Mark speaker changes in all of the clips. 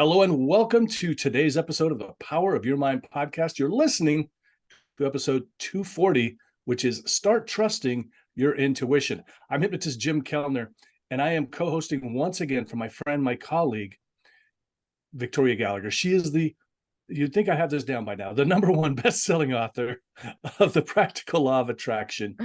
Speaker 1: Hello and welcome to today's episode of the Power of Your Mind podcast. You're listening to episode 240, which is Start Trusting Your Intuition. I'm hypnotist Jim Kellner, and I am co-hosting once again for my friend, my colleague, Victoria Gallagher. She is you'd think I have this down by now, the number one best-selling author of The Practical Law of Attraction.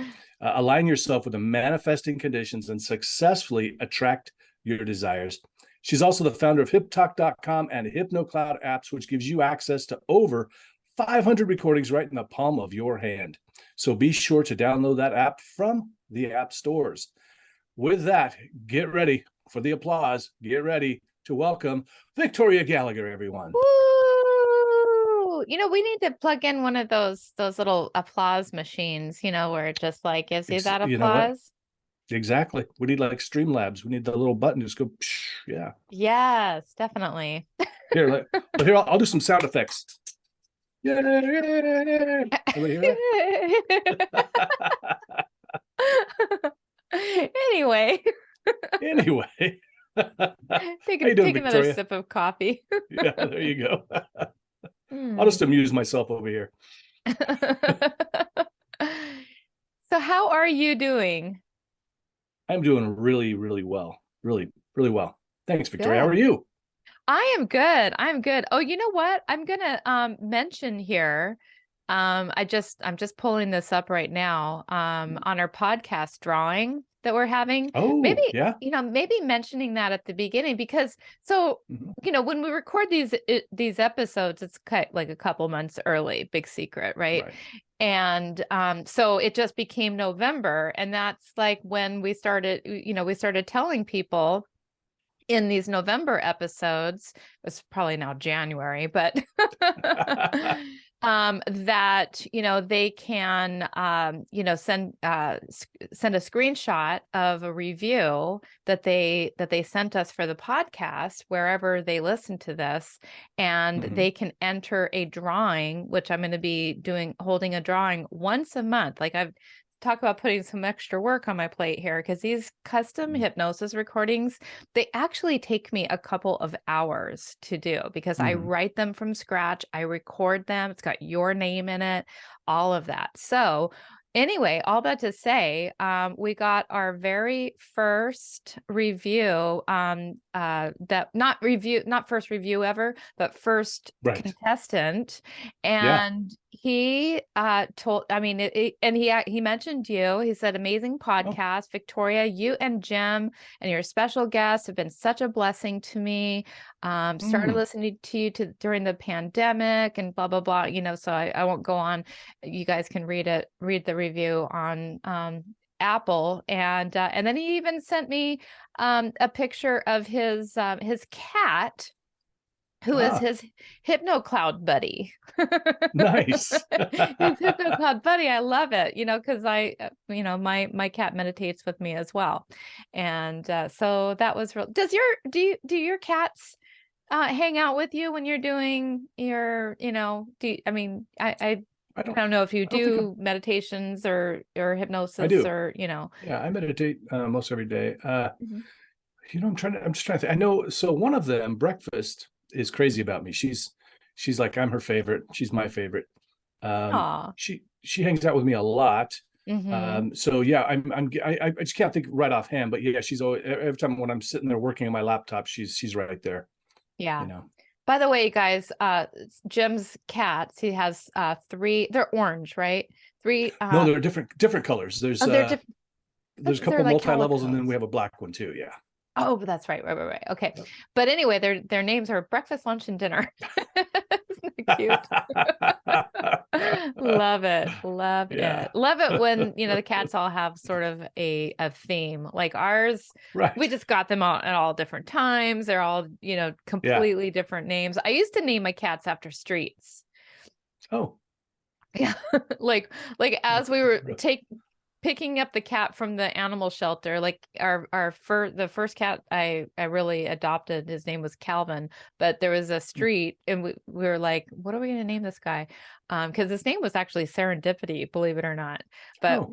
Speaker 1: Align yourself with the manifesting conditions and successfully attract your desires. She's also the founder of HipTalk.com and HypnoCloud apps, which gives you access to over 500 recordings right in the palm of your hand. So be sure to download that app from the app stores. With that, get ready for the applause. Get ready to welcome Victoria Gallagher, everyone.
Speaker 2: Woo! We need to plug in one of those little applause machines, where it just like gives you that applause.
Speaker 1: You know what? Exactly. We need like Streamlabs. We need the little button to just go, psh, yeah.
Speaker 2: Yes, definitely.
Speaker 1: Here, I'll do some sound effects. Yeah. Everybody hear that?
Speaker 2: Anyway.
Speaker 1: Take
Speaker 2: another sip of coffee.
Speaker 1: Yeah, there you go. I'll just amuse myself over here.
Speaker 2: So how are you doing?
Speaker 1: I'm doing really, really well. Really, really well. Thanks, Victoria.
Speaker 2: Good.
Speaker 1: How are you?
Speaker 2: I am good. I'm good. Oh, you know what? I'm gonna mention here. I'm just pulling this up right now. On our podcast drawing that we're having.
Speaker 1: Oh,
Speaker 2: maybe
Speaker 1: yeah.
Speaker 2: Maybe mentioning that at the beginning because when we record these episodes, it's like a couple months early. Big secret, right? And so it just became November, and that's like when we started telling people in these November episodes. It's probably now January, but that they can send a screenshot of a review that they sent us for the podcast wherever they listen to this, and they can enter a drawing, which I'm going to be holding a drawing once a month. Like I've talk about putting some extra work on my plate here, because these custom hypnosis recordings, they actually take me a couple of hours to do, because I write them from scratch. I record them. It's got your name in it, all of that. So anyway, all that to say, we got our very first review, not first review ever, but first contestant. And he he mentioned you. He said, amazing podcast, Victoria, you and Jim and your special guests have been such a blessing to me. Started listening to you during the pandemic and blah, blah, blah, so I won't go on. You guys can read the review on Apple. And then he even sent me a picture of his cat, who is his HypnoCloud buddy.
Speaker 1: Nice.
Speaker 2: His HypnoCloud buddy. I love it, because my cat meditates with me as well. And so that was real. Do your cats hang out with you when you're doing your, I don't know if you do meditations or hypnosis.
Speaker 1: I do.
Speaker 2: Or,
Speaker 1: Yeah, I meditate most every day. I'm just trying to think. I know. So one of them, Breakfast, is crazy about me. She's like, I'm her favorite. She's my favorite. She hangs out with me a lot. So yeah, I just can't think right offhand, but yeah, she's always, every time when I'm sitting there working on my laptop, she's right there.
Speaker 2: Yeah. By the way, guys, Jim's cats, he has 3, they're orange, right? 3.
Speaker 1: No, they're different colors. There's a couple multi-levels, and then we have a black one too. Yeah.
Speaker 2: Oh, that's right. Okay. Yep. But anyway, their names are breakfast, lunch, and dinner. Isn't that cute? Love it. Love it when, the cats all have sort of a theme. Like ours, we just got them out at all different times. They're all, completely different names. I used to name my cats after streets.
Speaker 1: Oh.
Speaker 2: Yeah. like as we were picking up the cat from the animal shelter, like the first cat I really adopted, his name was Calvin, but there was a street and we were like, what are we going to name this guy? Because his name was actually Serendipity, believe it or not. But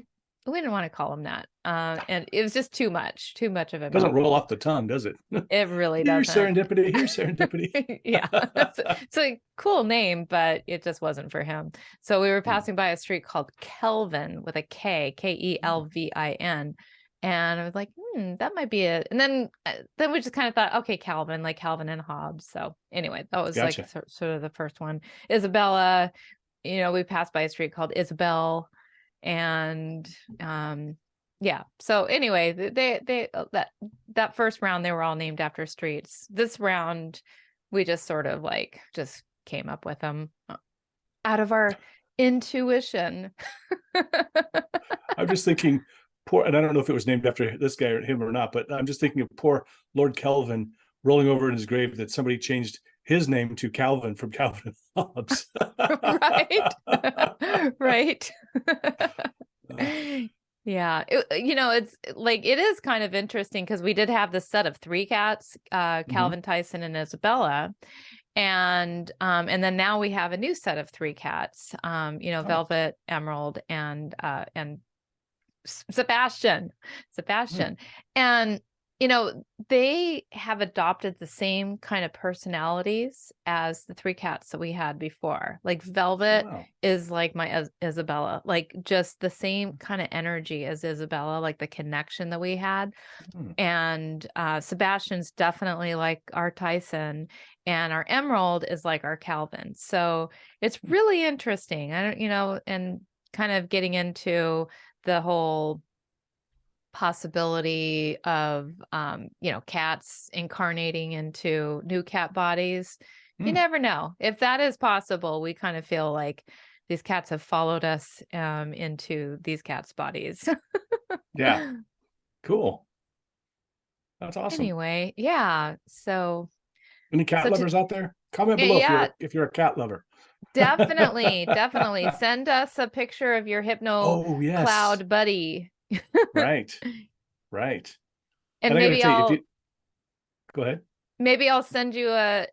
Speaker 2: we didn't want to call him that. And it was just too much of a
Speaker 1: Doesn't roll
Speaker 2: mouthful.
Speaker 1: off the tongue, does it?
Speaker 2: It really
Speaker 1: Here's
Speaker 2: doesn't.
Speaker 1: serendipity. Here's serendipity.
Speaker 2: Yeah. It's a cool name, but it just wasn't for him. So we were passing by a street called Kelvin with a K, Kelvin. And I was like, that might be it. And then we just kind of thought, okay, Calvin, like Calvin and Hobbes. So anyway, that was like
Speaker 1: Gotcha.
Speaker 2: sort of the first one. Isabella, we passed by a street called Isabel. And yeah. So anyway, they that first round, they were all named after streets. This round, we just sort of like just came up with them out of our intuition.
Speaker 1: I'm just thinking, poor, and I don't know if it was named after this guy or him or not, but I'm just thinking of poor Lord Kelvin rolling over in his grave that somebody changed his name to Calvin from Calvin and Hobbes.
Speaker 2: Right. Right. Yeah. It's like, it is kind of interesting because we did have this set of 3 cats, Calvin, Tyson, and Isabella. And then now we have a new set of 3 cats, Velvet, Emerald, and Sebastian. And they have adopted the same kind of personalities as the 3 cats that we had before. Like Velvet is like my Isabella, like just the same kind of energy as Isabella, like the connection that we had. And Sebastian's definitely like our Tyson, and our Emerald is like our Calvin. So it's really interesting. And kind of getting into the whole possibility of cats incarnating into new cat bodies. You never know. If that is possible, we kind of feel like these cats have followed us into these cats' bodies.
Speaker 1: Yeah. Cool. That's awesome.
Speaker 2: Anyway, yeah. So
Speaker 1: any cat lovers out there? Comment below if you're a cat lover.
Speaker 2: Definitely send us a picture of your hypno cloud buddy.
Speaker 1: Right.
Speaker 2: And maybe I'll
Speaker 1: go ahead.
Speaker 2: Maybe I'll send you a,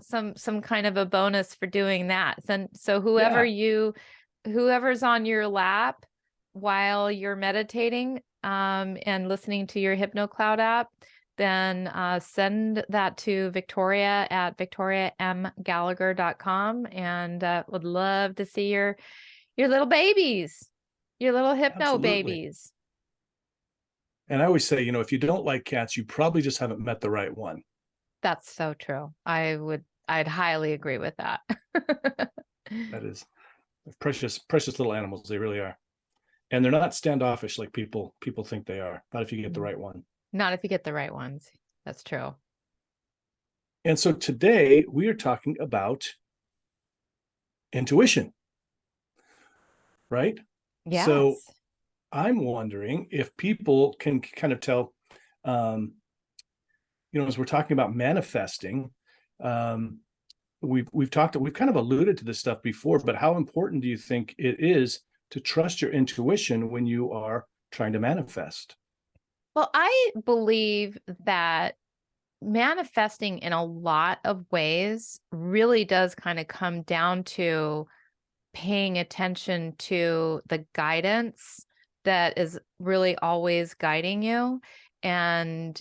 Speaker 2: some kind of a bonus for doing that. So whoever's on your lap while you're meditating and listening to your HypnoCloud app, then send that to Victoria at victoriamgallagher.com, and would love to see your little babies, your little hypno babies.
Speaker 1: And I always say, if you don't like cats, you probably just haven't met the right one.
Speaker 2: That's so true. I'd highly agree with that.
Speaker 1: That is precious little animals. They really are. And they're not standoffish like people think they are. Not if you get the right one.
Speaker 2: Not if you get the right ones. That's true.
Speaker 1: And so today we are talking about intuition, right?
Speaker 2: Yes.
Speaker 1: So I'm wondering if people can kind of tell, as we're talking about manifesting, we've kind of alluded to this stuff before, but how important do you think it is to trust your intuition when you are trying to manifest?
Speaker 2: Well, I believe that manifesting in a lot of ways really does kind of come down to paying attention to the guidance that is really always guiding you. And,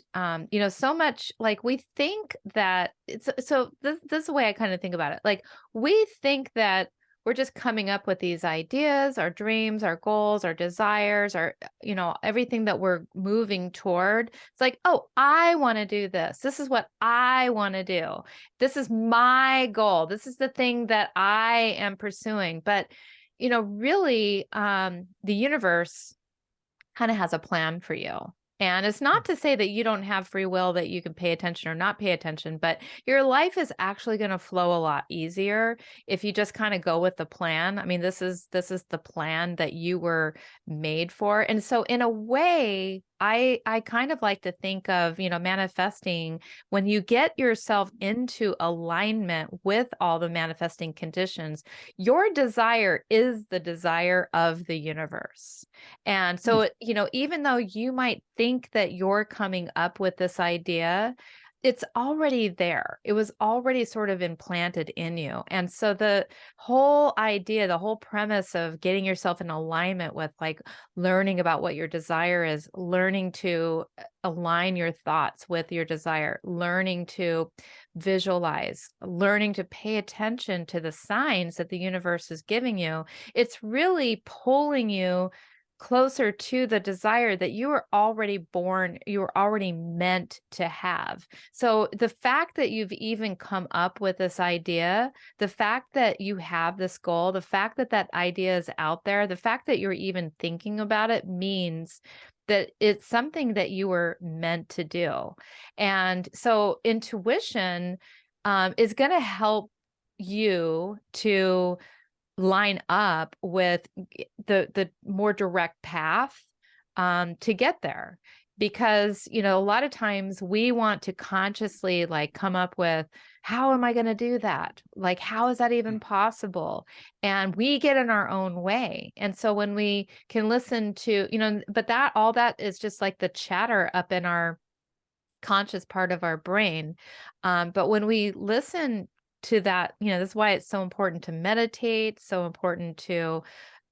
Speaker 2: so much like we think that this is the way I kind of think about it. Like we think that we're just coming up with these ideas, our dreams, our goals, our desires, everything that we're moving toward. It's like, oh, I want to do this. This is what I want to do. This is my goal. This is the thing that I am pursuing. But, really, the universe kind of has a plan for you. And it's not to say that you don't have free will, that you can pay attention or not pay attention, but your life is actually going to flow a lot easier if you just kind of go with the plan. I mean, this is the plan that you were made for. And so in a way, I kind of like to think of, manifesting when you get yourself into alignment with all the manifesting conditions. Your desire is the desire of the universe. And so, even though you might think that you're coming up with this idea, it's already there. It was already sort of implanted in you. And so the whole idea, the whole premise of getting yourself in alignment with like learning about what your desire is, learning to align your thoughts with your desire, learning to visualize, learning to pay attention to the signs that the universe is giving you, it's really pulling you closer to the desire that you were already born, you were already meant to have. So the fact that you've even come up with this idea, the fact that you have this goal, the fact that that idea is out there, the fact that you're even thinking about it means that it's something that you were meant to do. And so intuition is going to help you to line up with the more direct path to get there. Because, you know, a lot of times we want to consciously like come up with, how am I going to do that? Like, how is that even possible? And we get in our own way. And so when we can listen to, you know, but that all that is just like the chatter up in our conscious part of our brain. But when we listen to that, you know, that's why it's so important to meditate, so important to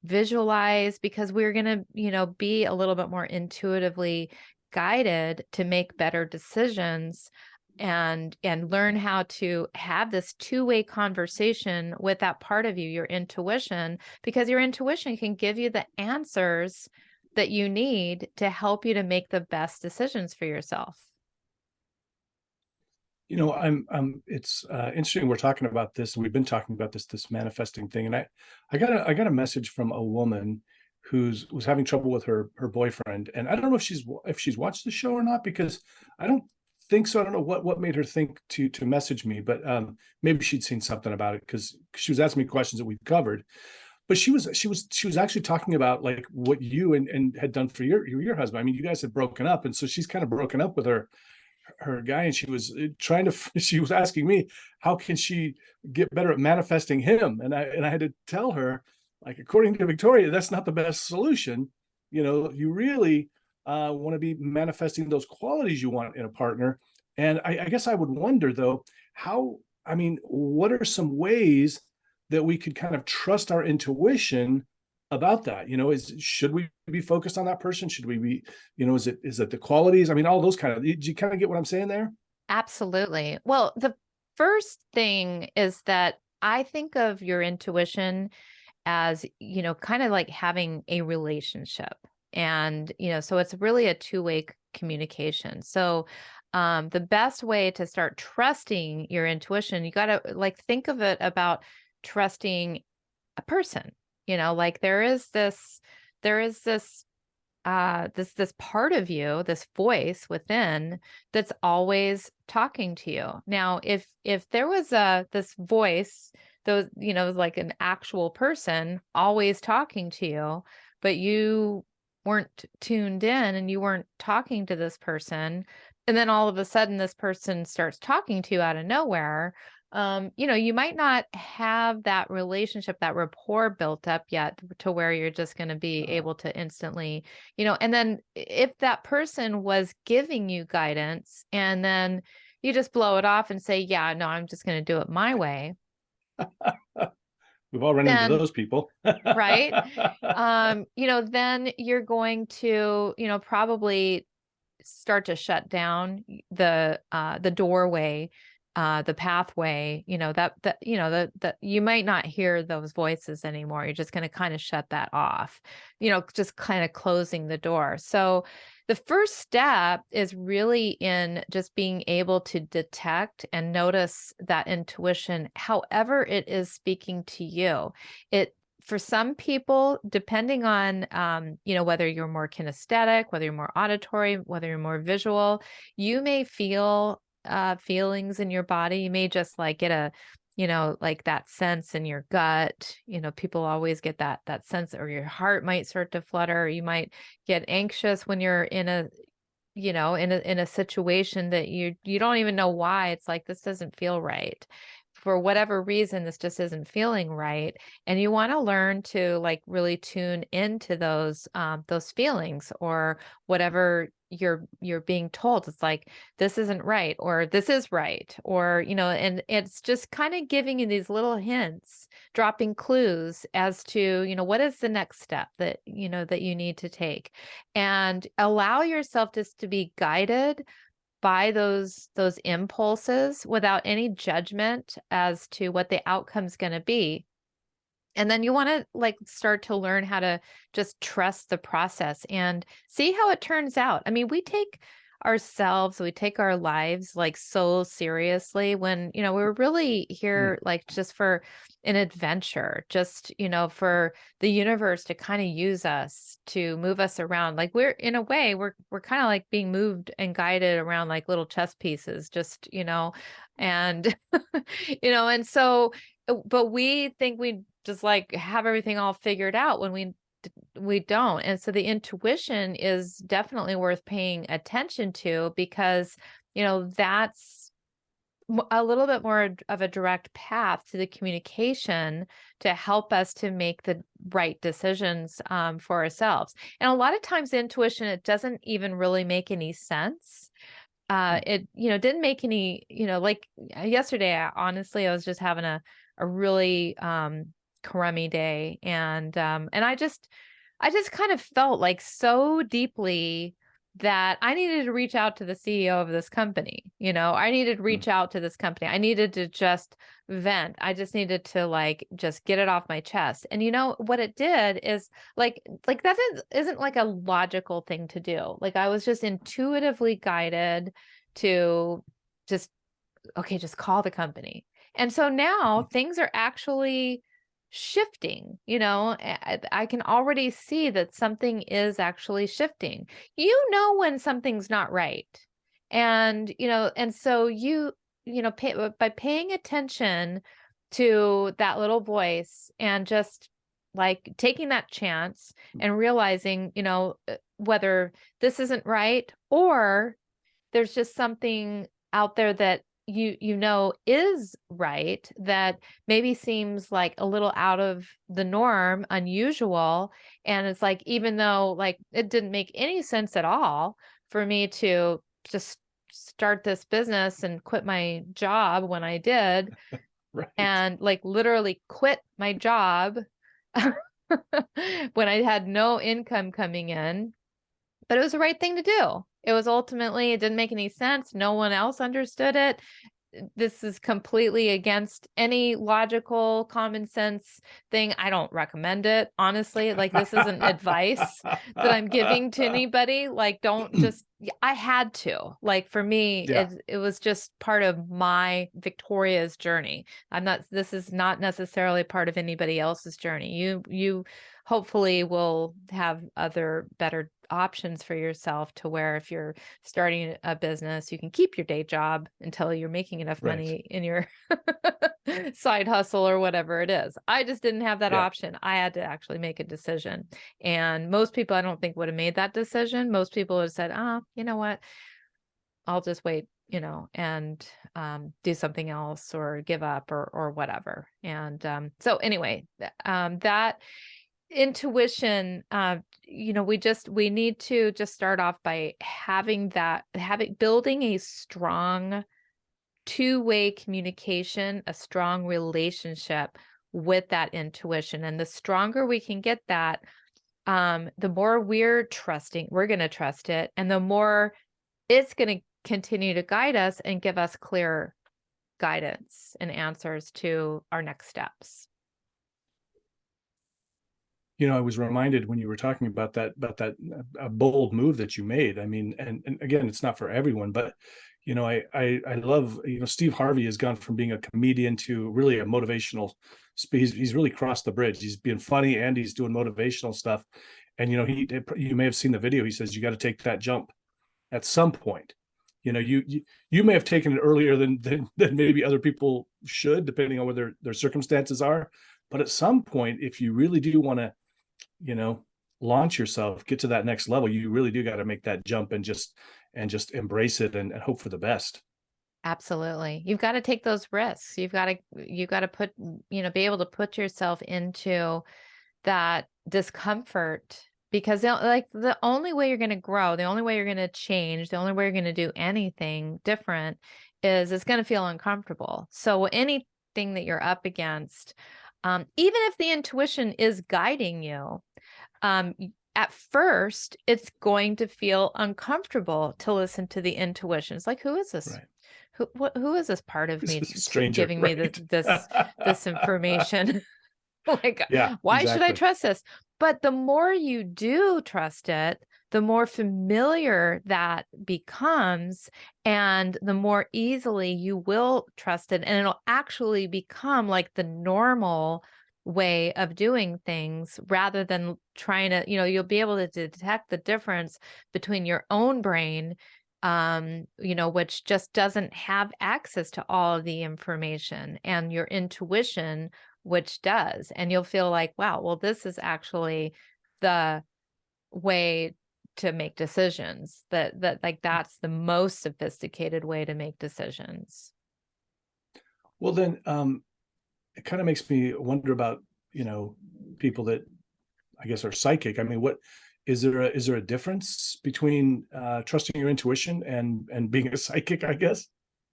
Speaker 2: visualize, because we're going to, you know, be a little bit more intuitively guided to make better decisions and learn how to have this two-way conversation with that part of you, your intuition, because your intuition can give you the answers that you need to help you to make the best decisions for yourself.
Speaker 1: You know, it's interesting we're talking about this, and we've been talking about this manifesting thing. And I got a message from a woman was having trouble with her boyfriend. And I don't know if she's watched the show or not, because I don't think so. I don't know what made her think to message me, but maybe she'd seen something about it, because she was asking me questions that we've covered. But she was actually talking about like what you and had done for your husband. I mean, you guys had broken up, and so she's kind of broken up with her guy, and she was trying to she was asking me, how can she get better at manifesting him? And I had to tell her, like, according to Victoria, that's not the best solution. You know, you really want to be manifesting those qualities you want in a partner. And I guess I would wonder, though, how, I mean, what are some ways that we could kind of trust our intuition about that? You know, should we be focused on that person? Should we be, you know, is it the qualities? I mean, all those kind of, did you kind of get what I'm saying there?
Speaker 2: Absolutely. Well, the first thing is that I think of your intuition as, you know, kind of like having a relationship. And, you know, so it's really a two-way communication. So, the best way to start trusting your intuition, you got to like think of it about trusting a person, you know, like there is this part of you, this voice within that's always talking to you. Now, if there was this voice, those, you know, like an actual person always talking to you, but you weren't tuned in and you weren't talking to this person, and then all of a sudden this person starts talking to you out of nowhere, you know, you might not have that relationship, that rapport built up yet to where you're just going to be
Speaker 1: Uh,
Speaker 2: able to instantly, you know, and then if that person was giving you guidance and then you just blow it off and say, yeah, no, I'm just going to do it my way,
Speaker 1: we've all run into
Speaker 2: then,
Speaker 1: those people.
Speaker 2: right. You know, then you're going to, you know, probably start to shut down the doorway, the pathway, you know, that you know, that you might not hear those voices anymore. You're just going to kind of shut that off, you know, just kind of closing the door. So the first step is really in just being able to detect and notice that intuition, however it is speaking to you. It For some people, depending on, you know, whether you're more kinesthetic, whether you're more auditory, whether you're more visual, you may feel feelings in your body. You may just like get a, you know, like that sense in your gut. You know, people always get that sense, or your heart might start to flutter. You might get anxious when you're in a, you know, in a situation that you don't even know why. It's like, this doesn't feel right. For whatever reason, this just isn't feeling right. And you want to learn to like really tune into those feelings or whatever you're being told. It's like, this isn't right, or this is right, or, and it's just kind of giving you these little hints, dropping clues as to, what is the next step that, that you need to take, and allow yourself just to be guided by those impulses without any judgment as to what the outcome's going to be. And then you want to like start to learn how to just trust the process and see how it turns out. I mean, we take our lives like so seriously when, we're really here like just for an adventure, just, for the universe to kind of use us to move us around. Like we're in a way, we're kind of like being moved and guided around like little chess pieces, just, and, and so, but we think we just like have everything all figured out when we don't. And so the intuition is definitely worth paying attention to, because, that's a little bit more of a direct path to the communication to help us to make the right decisions for ourselves. And a lot of times intuition, it doesn't even really make any sense. It, didn't make any, like yesterday, honestly, I was just having a really crummy day. And I just kind of felt like so deeply that I needed to reach out to the CEO of this company. I needed to reach out to this company. I needed to just vent. I just needed to like, just get it off my chest. And what it did is like that isn't like a logical thing to do. Like I was just intuitively guided to just, okay, just call the company. And so now things are actually shifting. I can already see that something is actually shifting. When something's not right. And, and so by paying attention to that little voice and just like taking that chance and realizing, whether this isn't right or there's just something out there that is right, that maybe seems like a little out of the norm, unusual. And it's like, even though like it didn't make any sense at all for me to just start this business and quit my job when I did,
Speaker 1: Right.
Speaker 2: and like literally quit my job when I had no income coming in, but it was the right thing to do. It was ultimately, it didn't make any sense. No one else understood it. This is completely against any logical, common sense thing. I don't recommend it, honestly. Like, this isn't advice that I'm giving to anybody. Like, don't just, I had to. Like, for me,
Speaker 1: Yeah.
Speaker 2: it was just part of my Victoria's journey. This is not necessarily part of anybody else's journey. You hopefully will have other better options for yourself, to where if you're starting a business, you can keep your day job until you're making enough
Speaker 1: Right.
Speaker 2: money in your side hustle or whatever it is. I just didn't have that option. I had to actually make a decision. And most people, I don't think, would have made that decision. Most people would have said, you know what, I'll just wait, and do something else, or give up, or whatever. And so anyway, that intuition, we need to just start off by building a strong two-way communication, a strong relationship with that intuition. And the stronger we can get that, the more we're going to trust it, and the more it's going to continue to guide us and give us clear guidance and answers to our next steps.
Speaker 1: I was reminded when you were talking about that a bold move that you made. I mean, and again, it's not for everyone, but I love, Steve Harvey has gone from being a comedian to really a motivational. He's really crossed the bridge. He's being funny and he's doing motivational stuff. And you may have seen the video. He says you got to take that jump at some point. You may have taken it earlier than maybe other people should, depending on what their circumstances are. But at some point, if you really do want to, launch yourself, get to that next level, you really do got to make that jump and just embrace it and hope for the best.
Speaker 2: Absolutely. You've got to take those risks. You've got to put, be able to put yourself into that discomfort, because like the only way you're going to grow, the only way you're going to change, the only way you're going to do anything different is it's going to feel uncomfortable. So anything that you're up against, even if the intuition is guiding you, at first it's going to feel uncomfortable to listen to the intuition. It's like, who is this?
Speaker 1: Right.
Speaker 2: Who is this part of
Speaker 1: This
Speaker 2: me
Speaker 1: is a stranger,
Speaker 2: giving me
Speaker 1: right?
Speaker 2: this information? Like,
Speaker 1: Yeah,
Speaker 2: why should I
Speaker 1: exactly.
Speaker 2: trust this? But the more you do trust it, the more familiar that becomes, and the more easily you will trust it. And it'll actually become like the normal way of doing things rather than trying to, you'll be able to detect the difference between your own brain, which just doesn't have access to all of the information, and your intuition, which does. And you'll feel like, wow, well, this is actually the way to make decisions, that like that's the most sophisticated way to make decisions.
Speaker 1: Well, then it kind of makes me wonder about, people that I guess are psychic. I mean, what is there a difference between trusting your intuition and being a psychic, I guess?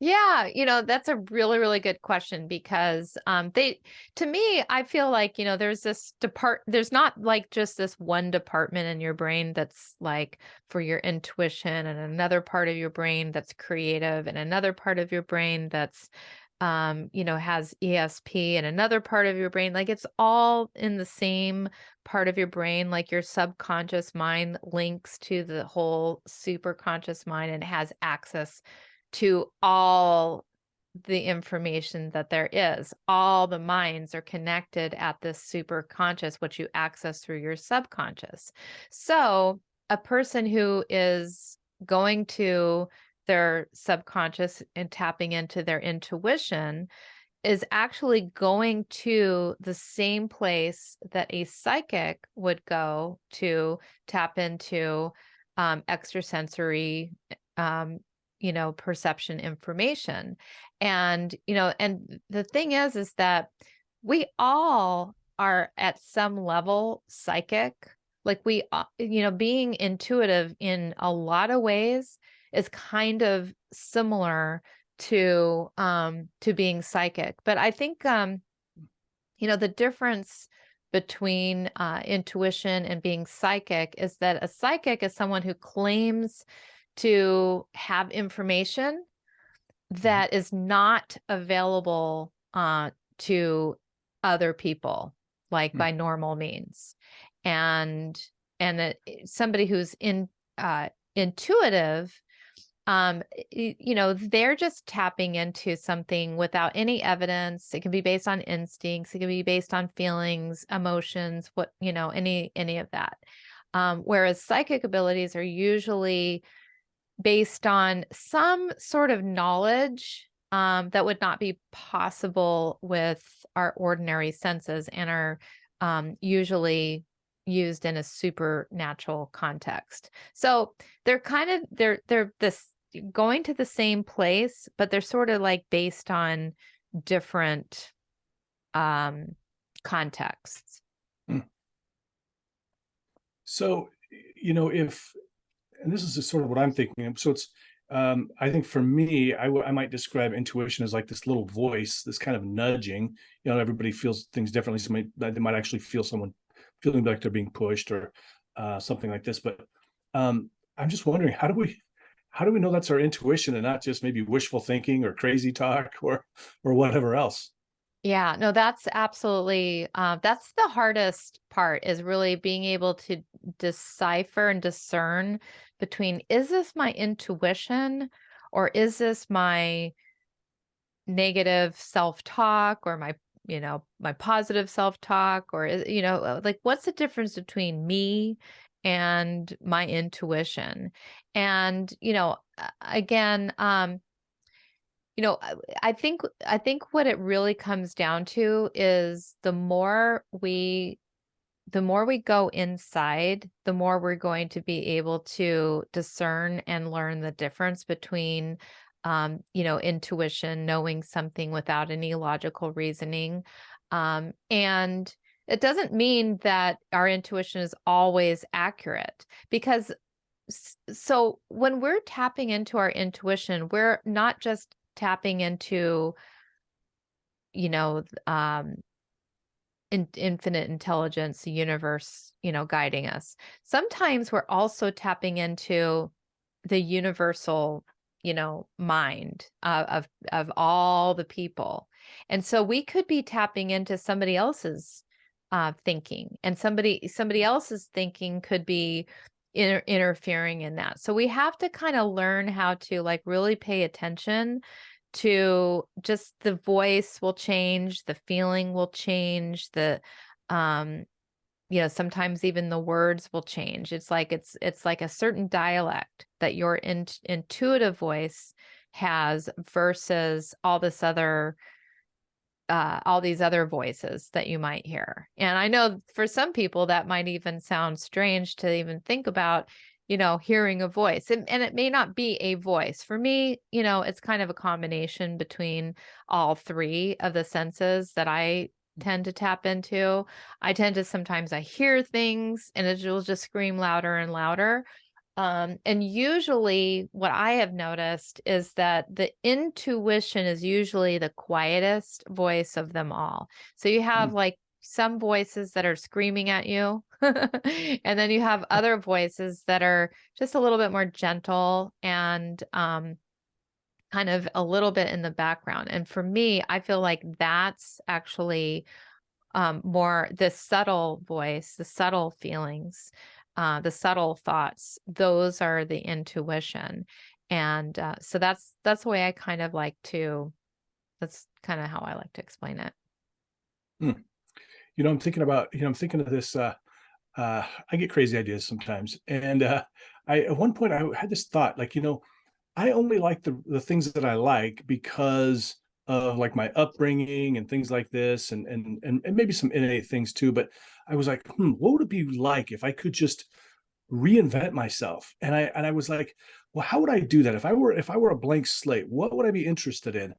Speaker 2: Yeah, that's a really, really good question, because to me, I feel like, there's not like just this one department in your brain that's like for your intuition, and another part of your brain that's creative, and another part of your brain that's, has ESP, and another part of your brain. Like, it's all in the same part of your brain. Like, your subconscious mind links to the whole super conscious mind and has access to all the information that there is. All the minds are connected at this super conscious, which you access through your subconscious. So a person who is going to their subconscious and tapping into their intuition is actually going to the same place that a psychic would go to tap into extrasensory perception information. And the thing is that we all are at some level psychic. Like, we being intuitive in a lot of ways is kind of similar to being psychic. But I think the difference between intuition and being psychic is that a psychic is someone who claims to have information that is not available to other people, like by normal means. And somebody who's intuitive, they're just tapping into something without any evidence. It can be based on instincts, it can be based on feelings, emotions, any of that. Whereas psychic abilities are usually based on some sort of knowledge that would not be possible with our ordinary senses, and are usually used in a supernatural context. So they're this going to the same place, but they're sort of like based on different contexts.
Speaker 1: So, if, and this is just sort of what I'm thinking of. So it's, I think for me, I might describe intuition as like this little voice, this kind of nudging. Everybody feels things differently. So they might actually feel someone feeling like they're being pushed, or something like this. But I'm just wondering, how do we know that's our intuition and not just maybe wishful thinking or crazy talk or whatever else?
Speaker 2: Yeah, no, that's absolutely, that's the hardest part, is really being able to decipher and discern between, is this my intuition, or is this my negative self-talk, or my positive self-talk, or like, what's the difference between me and my intuition? And, again, I think what it really comes down to is the more we go inside, the more we're going to be able to discern and learn the difference between intuition, knowing something without any logical reasoning, and It doesn't mean that our intuition is always accurate, because so when we're tapping into our intuition, we're not just tapping into, you know, infinite intelligence, the universe, guiding us. Sometimes we're also tapping into the universal, mind of all the people. And so we could be tapping into somebody else's thinking, and somebody else's thinking could be interfering in that. So we have to kind of learn how to like really pay attention to just the voice will change, the feeling will change, um sometimes even the words will change. It's like a certain dialect that your intuitive voice has versus all these other voices that you might hear. And I know for some people that might even sound strange to even think about, hearing a voice. And it may not be a voice. For me, it's kind of a combination between all three of the senses that I tend to tap into. I tend to sometimes I hear things and it will just scream louder and louder. And usually what I have noticed is that the intuition is usually the quietest voice of them all. So you have
Speaker 1: Mm.
Speaker 2: like some voices that are screaming at you, and then you have other voices that are just a little bit more gentle and kind of a little bit in the background. And for me, I feel like that's actually more the subtle voice, the subtle feelings, the subtle thoughts. Those are the intuition, and so that's the way I kind of like to. That's kind of how I like to explain it.
Speaker 1: Mm. I'm thinking of this. I get crazy ideas sometimes, and at one point I had this thought, like, I only like the things that I like because of like my upbringing and things like this, and maybe some innate things too. But I was like, what would it be like if I could just reinvent myself? And I was like, well, how would I do that if I were a blank slate? What would I be interested in?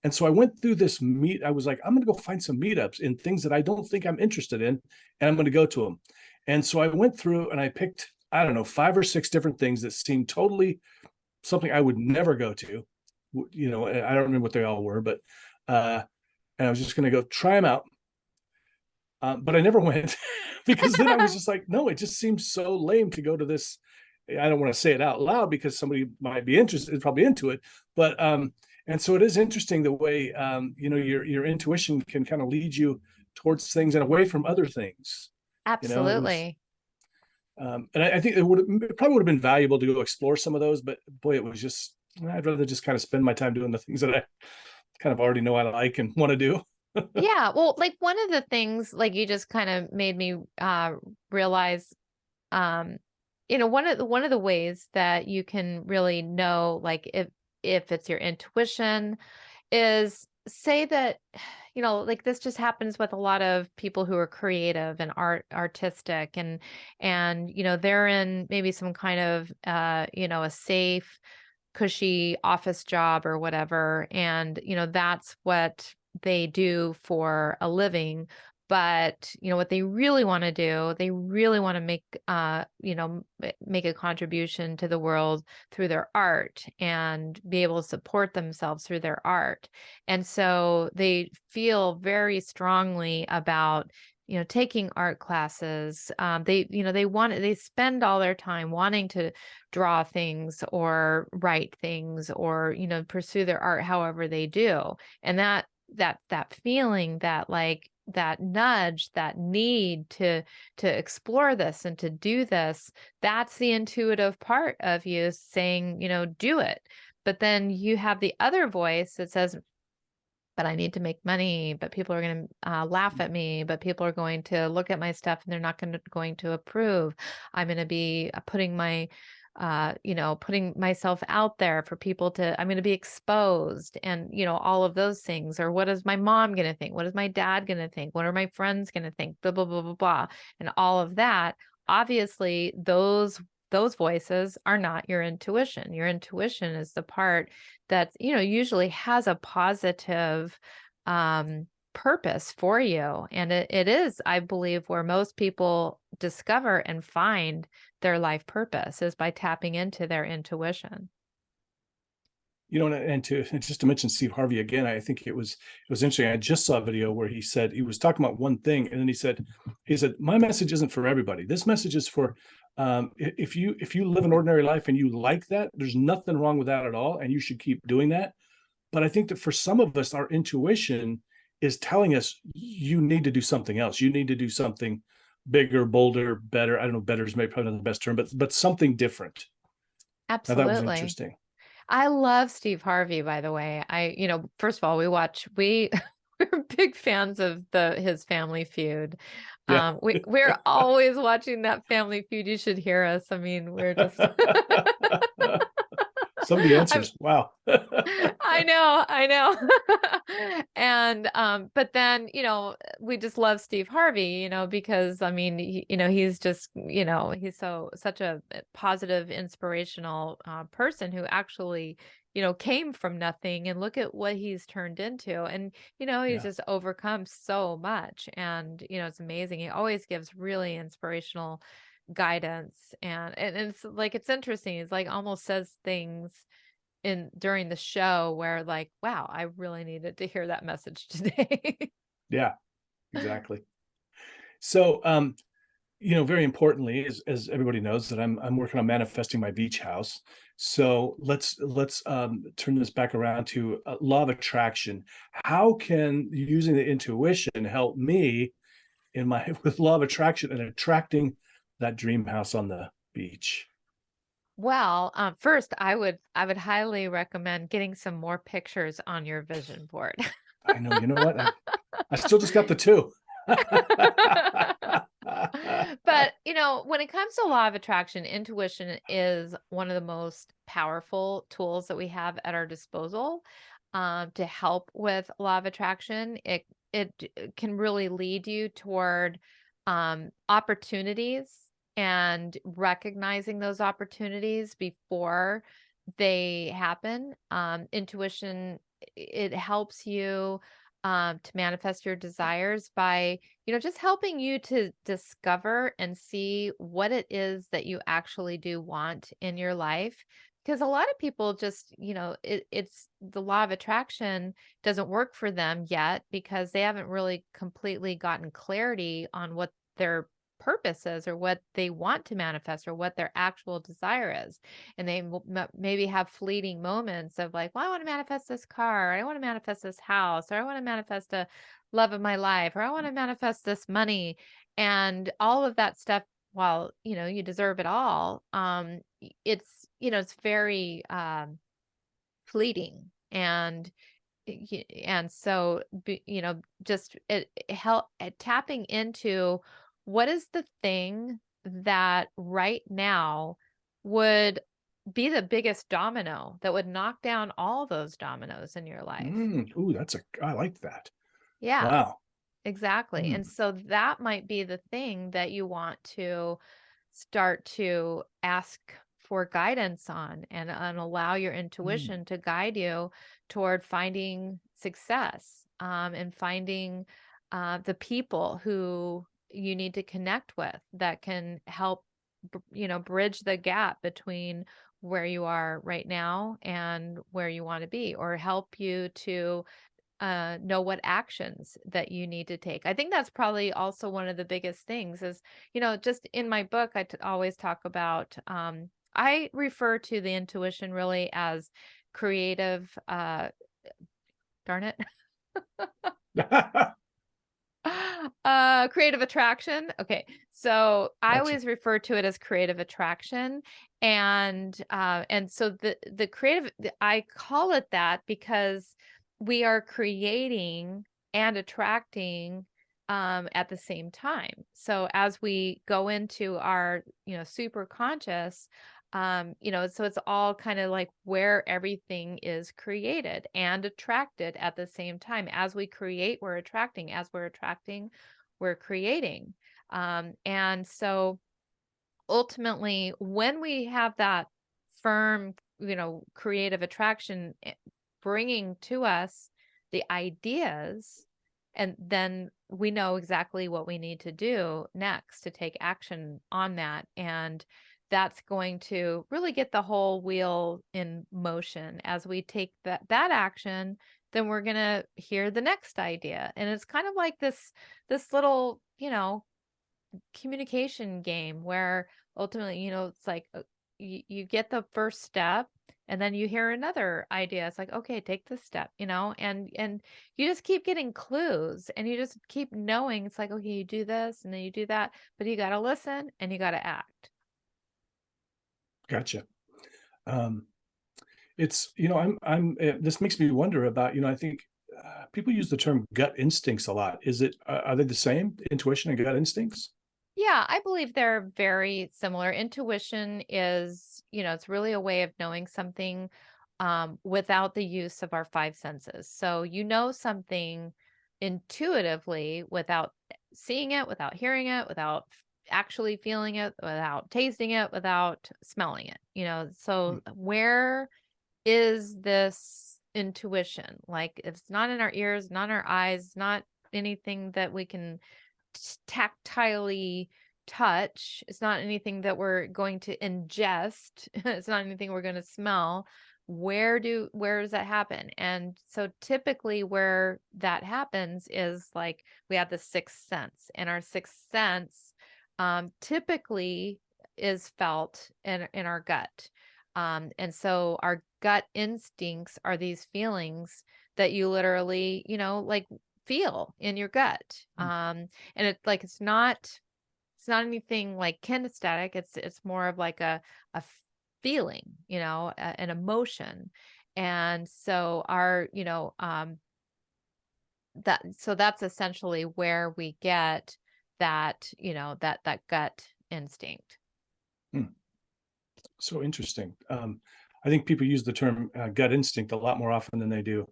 Speaker 1: And so I went through this I was like, I'm going to go find some meetups in things that I don't think I'm interested in, and I'm going to go to them. And so I went through and I picked, I don't know, 5 or 6 different things that seemed totally something I would never go to. I don't remember what they all were, but and I was just going to go try them out. But I never went because then I was just like, no, it just seems so lame to go to this. I don't want to say it out loud because somebody might be interested, probably into it. But and so it is interesting the way your intuition can kind of lead you towards things and away from other things. It was
Speaker 2: Absolutely.
Speaker 1: and I think it probably would have been valuable to go explore some of those, but boy, it was just I'd rather just kind of spend my time doing the things that I kind of already know I like and want to do.
Speaker 2: Yeah. Well, like one of the things, like you just kind of made me realize, um, one of the ways that you can really know, like if it's your intuition, is say that, like this just happens with a lot of people who are creative and artistic, and they're in maybe some kind of a safe, cushy office job or whatever, and that's what they do for a living. But what they really want to do, they really want to make make a contribution to the world through their art and be able to support themselves through their art. And so they feel very strongly about taking art classes. They spend all their time wanting to draw things or write things or pursue their art however they do. And that feeling, that like that nudge, that need to explore this and to do this, that's the intuitive part of you saying, do it. But then you have the other voice that says, but I need to make money, but people are going to laugh at me, but people are going to look at my stuff and they're not going to approve. I'm going to be putting myself out there for people to, I'm going to be exposed, and, all of those things. Or what is my mom going to think? What is my dad going to think? What are my friends going to think? Blah, blah, blah, blah, blah. And all of that, obviously those voices are not your intuition. Your intuition is the part that, usually has a positive, purpose for you. And it is, I believe, where most people discover and find their life purpose is by tapping into their intuition.
Speaker 1: And just to mention Steve Harvey again, I think it was interesting. I just saw a video where he said he was talking about one thing, and then he said my message isn't for everybody. This message is for if you live an ordinary life and you like that, there's nothing wrong with that at all, and you should keep doing that. But I think that for some of us, our intuition is telling us you need to do something else. You need to do something bigger, bolder, better. I don't know, better is maybe probably not the best term, but something different. Now that was
Speaker 2: Absolutely.
Speaker 1: interesting.
Speaker 2: I love Steve Harvey, by the way. First of all, we we're big fans of his Family Feud.
Speaker 1: Yeah.
Speaker 2: We're always watching that Family Feud. You should hear us. I mean, we're just
Speaker 1: Some of the
Speaker 2: I'm
Speaker 1: answers. Wow.
Speaker 2: I know. And but then, we just love Steve Harvey, because I mean, he's just, he's such a positive, inspirational person who actually, came from nothing and look at what he's turned into. And, he's
Speaker 1: Yeah.
Speaker 2: just overcome so much. And, it's amazing. He always gives really inspirational guidance. And it's like it's interesting. It's like almost says things in during the show where like, wow, I really needed to hear that message today.
Speaker 1: Yeah, exactly. So, very importantly, as everybody knows, that I'm working on manifesting my beach house. So let's turn this back around to law of attraction. How can using the intuition help me in my with law of attraction and attracting that dream house on the beach?
Speaker 2: Well, first I would highly recommend getting some more pictures on your vision board.
Speaker 1: I know. You know what? I still just got the two.
Speaker 2: But, when it comes to law of attraction, intuition is one of the most powerful tools that we have at our disposal to help with law of attraction. It can really lead you toward opportunities and recognizing those opportunities before they happen. Intuition, it helps you to manifest your desires by just helping you to discover and see what it is that you actually do want in your life. Because a lot of people just, it's the law of attraction doesn't work for them yet because they haven't really completely gotten clarity on what their purpose is or what they want to manifest or what their actual desire is. And they maybe have fleeting moments of like, well, I want to manifest this car, or I want to manifest this house, or I want to manifest a love of my life, or I want to manifest this money. And all of that stuff, while, you deserve it all, it's very fleeting. And so, just it help tapping into what is the thing that right now would be the biggest domino that would knock down all those dominoes in your life.
Speaker 1: Ooh, I like that.
Speaker 2: Yeah,
Speaker 1: Wow.
Speaker 2: exactly.
Speaker 1: Mm,
Speaker 2: And so that might be the thing that you want to start to ask for guidance on and allow your
Speaker 1: mm,
Speaker 2: intuition to guide you toward finding success and finding the people who you need to connect with that can help bridge the gap between where you are right now and where you want to be, or help you to know what actions that you need to take. I think that's probably also one of the biggest things is, just in my book, always talk about, I refer to the intuition really as creative, darn it,
Speaker 1: mm.
Speaker 2: creative attraction. Okay. So I
Speaker 1: Gotcha.
Speaker 2: always refer to it as creative attraction. And so the creative, I call it that because we are creating and attracting at the same time. So as we go into our, super conscious, so it's all kind of like where everything is created and attracted at the same time. As we create, we're attracting. As we're attracting, we're creating. And so ultimately, when we have that firm, creative attraction bringing to us the ideas, And then we know exactly what we need to do next to take action on that. And that's going to really get the whole wheel in motion. As we take that action, then we're going to hear the next idea. And it's kind of like this little, communication game where ultimately, it's like you get the first step and then you hear another idea. It's like, okay, take this step, and you just keep getting clues and you just keep knowing. It's like, okay, you do this and then you do that, but you got to listen and you got to act.
Speaker 1: Gotcha. Um, it's, this makes me wonder about, I think people use the term gut instincts a lot. Are they the same, intuition and gut instincts?
Speaker 2: Yeah, I believe they're very similar. Intuition is, it's really a way of knowing something without the use of our five senses. So you know something intuitively without seeing it, without hearing it, without actually feeling it, without tasting it, without smelling it.
Speaker 1: Hmm.
Speaker 2: So where is this intuition? Like it's not in our ears, not in our eyes, not anything that we can tactilely touch. It's not anything that we're going to ingest. It's not anything we're going to smell. Where does that happen? And so typically where that happens is like we have the sixth sense, and our sixth sense typically is felt in our gut. And so our gut instincts are these feelings that you literally, like feel in your gut. And it's not anything like kinesthetic. It's more of like a feeling, an emotion. And so that's essentially where we get that, that gut instinct.
Speaker 1: Hmm. So interesting. I think people use the term gut instinct a lot more often than they do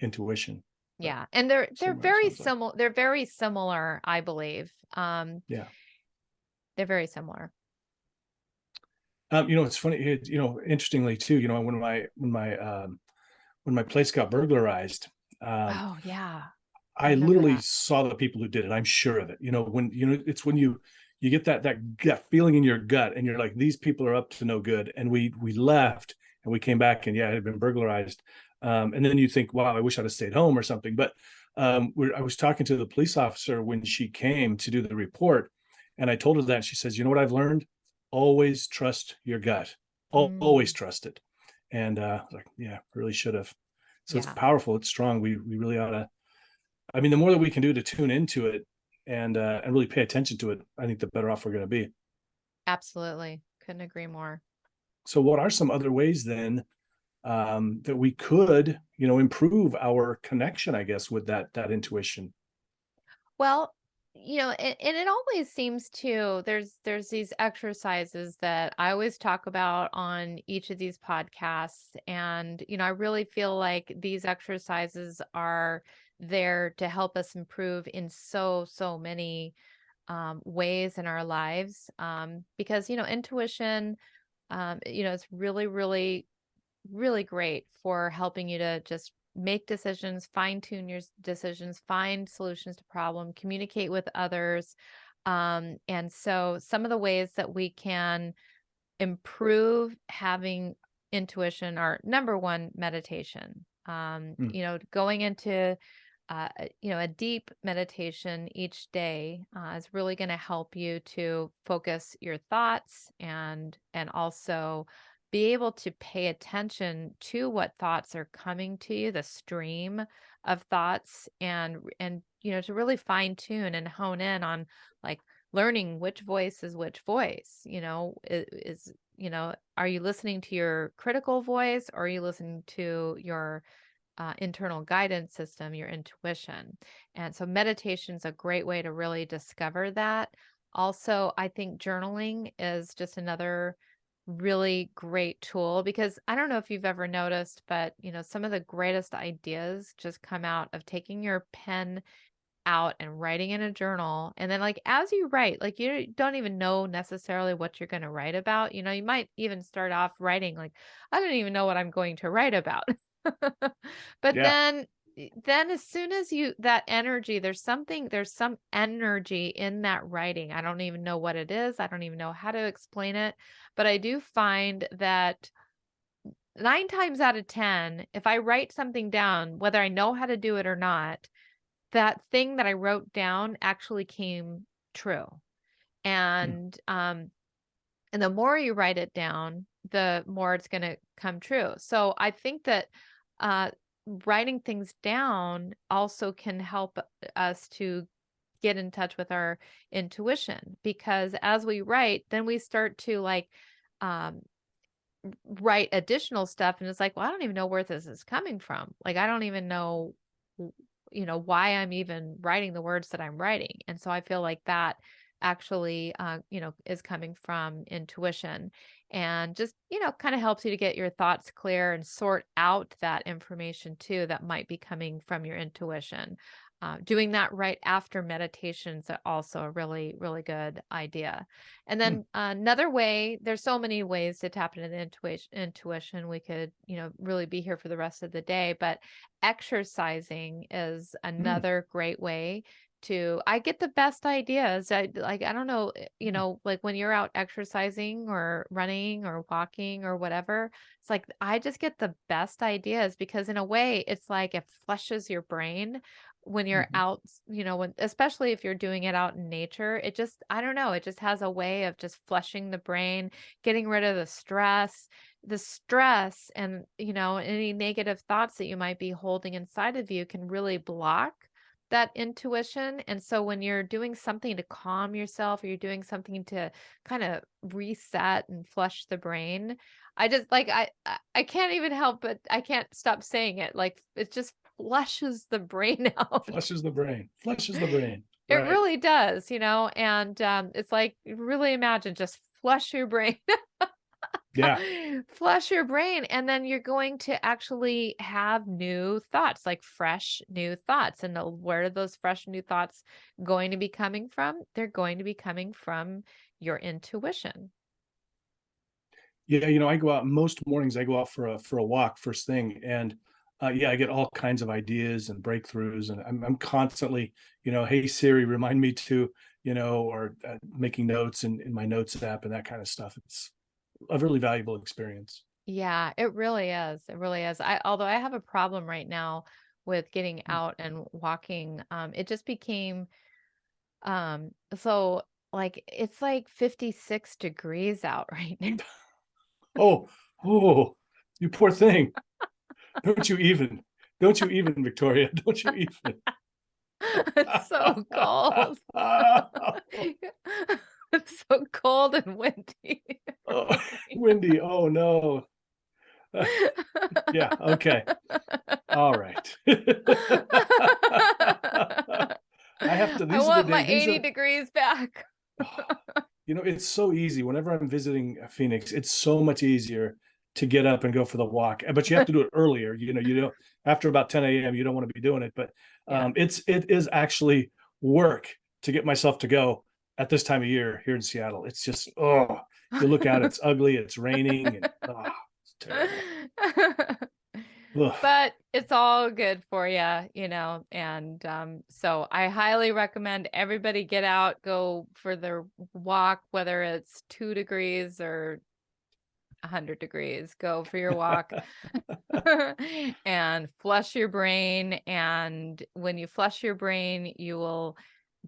Speaker 1: intuition, but
Speaker 2: Yeah. And they're
Speaker 1: similar, it
Speaker 2: very
Speaker 1: sounds like.
Speaker 2: similar. They're very similar, I believe.
Speaker 1: Yeah.
Speaker 2: They're very similar.
Speaker 1: It's funny, interestingly too, when my place got burglarized, um,
Speaker 2: Oh, yeah. I
Speaker 1: I
Speaker 2: remember
Speaker 1: literally
Speaker 2: that.
Speaker 1: saw the people who did it. I'm sure of it. It's when you get that gut feeling in your gut, and you're like, these people are up to no good. And we left, and we came back, and yeah, it had been burglarized. And then you think, wow, I wish I'd have stayed home or something. But I was talking to the police officer when she came to do the report, and I told her that. She says, you know what I've learned? Always trust your gut. Always
Speaker 2: Mm,
Speaker 1: trust it. And I was like, yeah, really should have. So it's
Speaker 2: yeah,
Speaker 1: powerful. It's strong. We really ought to. I mean, the more that we can do to tune into it and really pay attention to it, I think the better off we're going to be.
Speaker 2: absolutely. Couldn't agree more.
Speaker 1: So, what are some other ways then that we could, improve our connection? I guess with that intuition.
Speaker 2: Well, and it always seems to there's these exercises that I always talk about on each of these podcasts. And, I really feel like these exercises are there to help us improve in so many ways in our lives. Because, intuition, it's really, really really great for helping you to just make decisions, fine tune your decisions, find solutions to problem, communicate with others. And so some of the ways that we can improve having intuition are number one, meditation.
Speaker 1: Mm.
Speaker 2: Going into a deep meditation each day is really going to help you to focus your thoughts and also be able to pay attention to what thoughts are coming to you, the stream of thoughts, and to really fine tune and hone in on like learning which voice is which voice. Are you listening to your critical voice, or are you listening to your internal guidance system, your intuition? And so meditation is a great way to really discover that. Also, I think journaling is just another really great tool, because I don't know if you've ever noticed, but some of the greatest ideas just come out of taking your pen out and writing in a journal. And then like as you write, like you don't even know necessarily what you're going to write about. You might even start off writing like, I don't even know what I'm going to write about. But
Speaker 1: Yeah.
Speaker 2: then then as soon as that energy, there's some energy in that writing. I don't even know what it is. I don't even know how to explain it, but I do find that 9 times out of 10, if I write something down, whether I know how to do it or not, that thing that I wrote down actually came true.
Speaker 1: Hmm.
Speaker 2: And the more you write it down, the more it's going to come true. So I think that uh, writing things down also can help us to get in touch with our intuition, because as we write, then we start to like um, write additional stuff. And it's like, well, I don't even know where this is coming from. Like, I don't even know, why I'm even writing the words that I'm writing. And so I feel like that actually, is coming from intuition, and just, kind of helps you to get your thoughts clear and sort out that information too that might be coming from your intuition. Doing that right after meditation is also a really, really good idea. And
Speaker 1: Hmm.
Speaker 2: then another way, there's so many ways to tap into the intuition. We could, really be here for the rest of the day, but exercising is
Speaker 1: Hmm.
Speaker 2: another great way to I get the best ideas. I don't know,
Speaker 1: Hmm.
Speaker 2: like when you're out exercising or running or walking or whatever, it's like I just get the best ideas, because in a way it's like it flushes your brain when you're
Speaker 1: Hmm.
Speaker 2: out, when especially if you're doing it out in nature. It just, I don't know, it just has a way of just flushing the brain, getting rid of the stress and, any negative thoughts that you might be holding inside of you can really block that intuition. And so when you're doing something to calm yourself, or you're doing something to kind of reset and flush the brain, I just like I can't even help, but I can't stop saying it. Like it just flushes the brain out.
Speaker 1: Flushes the brain. Flushes the brain.
Speaker 2: It
Speaker 1: Right.
Speaker 2: really does, and it's like really imagine just flush your brain.
Speaker 1: Yeah.
Speaker 2: Flush your brain, and then you're going to actually have new thoughts, like fresh new thoughts. And where are those fresh new thoughts going to be coming from? They're going to be coming from your intuition.
Speaker 1: Yeah. I go out most mornings. I go out for a walk first thing, and yeah, I get all kinds of ideas and breakthroughs, and I'm constantly, hey Siri, remind me to, or making notes in my notes app and that kind of stuff. It's a really valuable experience.
Speaker 2: Yeah, it really is. It really is. Although I have a problem right now with getting out and walking. It just became so like it's like 56 degrees out right now.
Speaker 1: Oh, oh, you poor thing. Don't you even, don't you even, Victoria, don't you even.
Speaker 2: It's so cold. It's so cold and windy.
Speaker 1: Oh, windy. Oh no. Yeah, okay. All right.
Speaker 2: I
Speaker 1: These are the
Speaker 2: want my
Speaker 1: days,
Speaker 2: 80 degrees back.
Speaker 1: it's so easy. Whenever I'm visiting Phoenix, it's so much easier to get up and go for the walk. But you have to do it earlier. You don't, after about 10 a.m., you don't want to be doing it. But
Speaker 2: Yeah.
Speaker 1: it is actually work to get myself to go at this time of year here in Seattle. It's just, oh, you look out, it's ugly, it's raining, and oh, it's terrible. Ugh.
Speaker 2: But it's all good for you, and so I highly recommend everybody get out, go for their walk, whether it's 2 degrees or 100 degrees. Go for your walk and flush your brain. And when you flush your brain, you will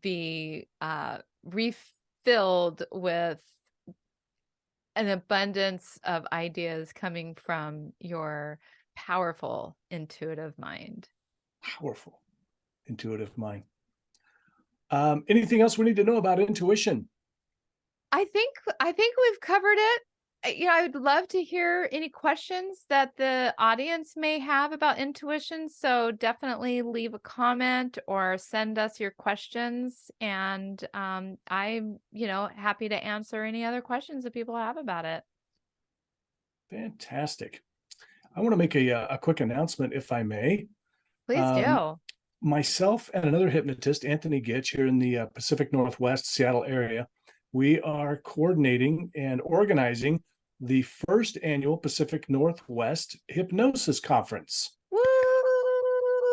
Speaker 2: be refilled with an abundance of ideas coming from your powerful intuitive mind.
Speaker 1: Powerful, intuitive mind. Anything else we need to know about intuition?
Speaker 2: I think we've covered it. I would love to hear any questions that the audience may have about intuition. So definitely leave a comment or send us your questions. And I'm, happy to answer any other questions that people have about it.
Speaker 1: Fantastic. I want to make a quick announcement, if I may.
Speaker 2: Please
Speaker 1: Um,
Speaker 2: do.
Speaker 1: Myself and another hypnotist, Anthony Gitch, here in the Pacific Northwest, Seattle area, we are coordinating and organizing the first annual Pacific Northwest Hypnosis Conference.
Speaker 2: Woo!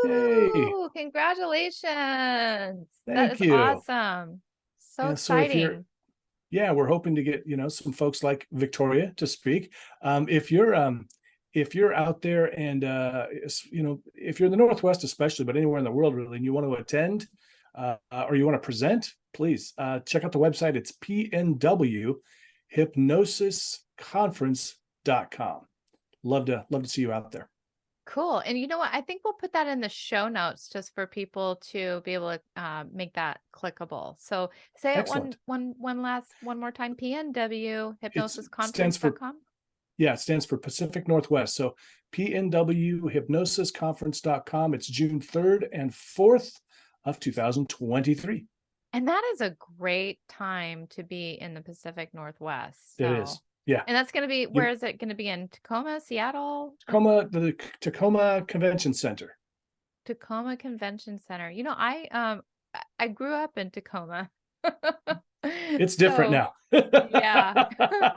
Speaker 1: Yay.
Speaker 2: Woo! Congratulations. That
Speaker 1: Thank
Speaker 2: is
Speaker 1: you.
Speaker 2: awesome. So
Speaker 1: And so
Speaker 2: exciting.
Speaker 1: we're hoping to get, some folks like Victoria to speak. If you're out there and, if you're in the Northwest, especially, but anywhere in the world really, and you want to attend or you want to present, please check out the website. It's pnwhypnosisconference.com. Love to see you out there.
Speaker 2: Cool. And you know what? I think we'll put that in the show notes just for people to be able to make that clickable. So say it
Speaker 1: Excellent.
Speaker 2: one more time. PNW
Speaker 1: It stands for
Speaker 2: hypnosisconference.com.
Speaker 1: Yeah, it stands for Pacific Northwest. So pnwhypnosisconference.com. It's June 3rd and 4th of 2023.
Speaker 2: And that is a great time to be in the Pacific Northwest.
Speaker 1: It
Speaker 2: So,
Speaker 1: is. Yeah.
Speaker 2: and that's going to be, where is it going to be? In Tacoma, Seattle?
Speaker 1: The Tacoma Convention Center.
Speaker 2: Tacoma Convention Center. You know, I grew up in Tacoma.
Speaker 1: It's different now.
Speaker 2: Yeah.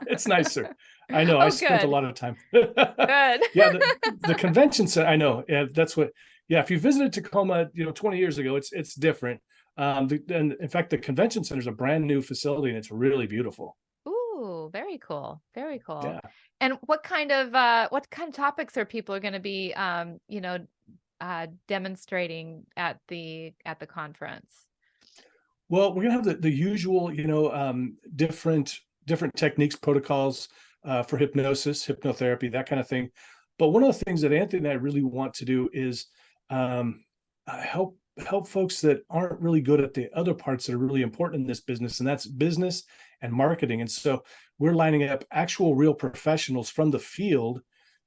Speaker 1: It's nicer. I know. I
Speaker 2: Oh,
Speaker 1: spent a
Speaker 2: good.
Speaker 1: lot of time.
Speaker 2: Good.
Speaker 1: Yeah, the convention center. I know. Yeah, that's what. Yeah, if you visited Tacoma, 20 years ago, it's different. And in fact, the convention center is a brand new facility, and it's really beautiful.
Speaker 2: Ooh, very cool. Very cool.
Speaker 1: Yeah.
Speaker 2: And what kind of topics are people going to be demonstrating at the conference?
Speaker 1: Well, we're gonna have the usual, different techniques, protocols for hypnosis, hypnotherapy, that kind of thing. But one of the things that Anthony and I really want to do is help folks that aren't really good at the other parts that are really important in this business, and that's business and marketing. And so we're lining up actual real professionals from the field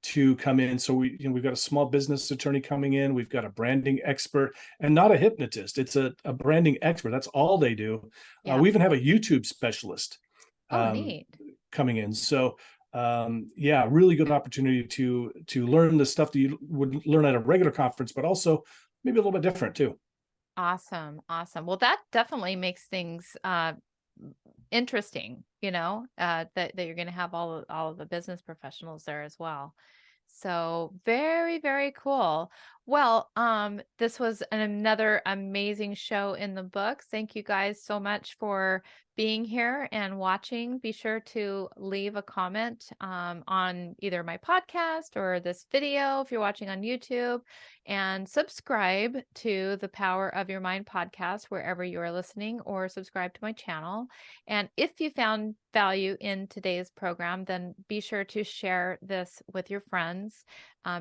Speaker 1: to come in. So we've got a small business attorney coming in, we've got a branding expert, and not a hypnotist. It's a branding expert. That's all they do.
Speaker 2: Yeah.
Speaker 1: We even have a YouTube specialist
Speaker 2: Neat.
Speaker 1: coming in. So really good opportunity to learn the stuff that you would learn at a regular conference, but also maybe a little bit different too.
Speaker 2: Awesome. Well, that definitely makes things interesting, that you're going to have all of the business professionals there as well. So very, very cool. Well, this was another amazing show in the books. Thank you guys so much for being here and watching. Be sure to leave a comment on either my podcast or this video if you're watching on YouTube, and subscribe to the Power of Your Mind podcast wherever you are listening, or subscribe to my channel. And if you found value in today's program, then be sure to share this with your friends.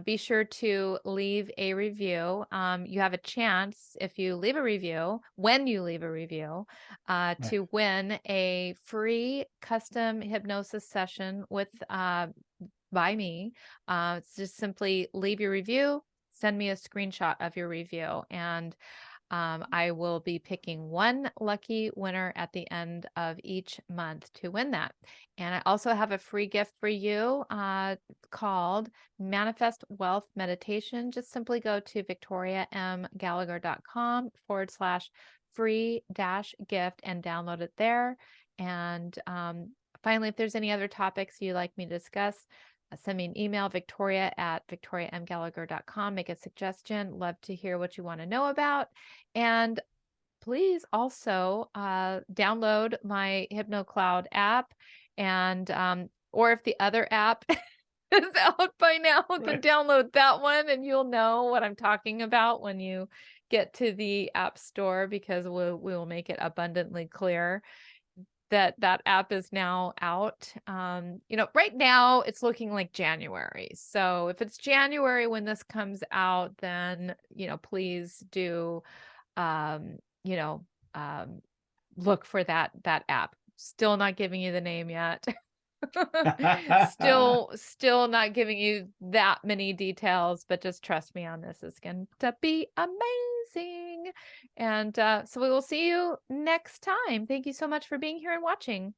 Speaker 2: Be sure to leave a review. You have a chance, if you leave a review, when you leave a review, to win a free custom hypnosis session by me. It's just simply leave your review, send me a screenshot of your review, and I will be picking one lucky winner at the end of each month to win that. And I also have a free gift for you called Manifest Wealth Meditation. Just simply go to victoriamgallagher.com/free-gift and download it there. And finally, if there's any other topics you'd like me to discuss, send me an email, victoria@victoriamgallagher.com. Make a suggestion. Love to hear what you want to know about. And please also download my HypnoCloud app, and or if the other app is out by now, then download that one and you'll know what I'm talking about when you get to the App Store, because we will make it abundantly clear that app is now out. Right now it's looking like January. So if it's January when this comes out, then, please do, look for that app. Still not giving you the name yet. Still not giving you that many details, but just trust me on this. It's going to be amazing. And so we will see you next time. Thank you so much for being here and watching.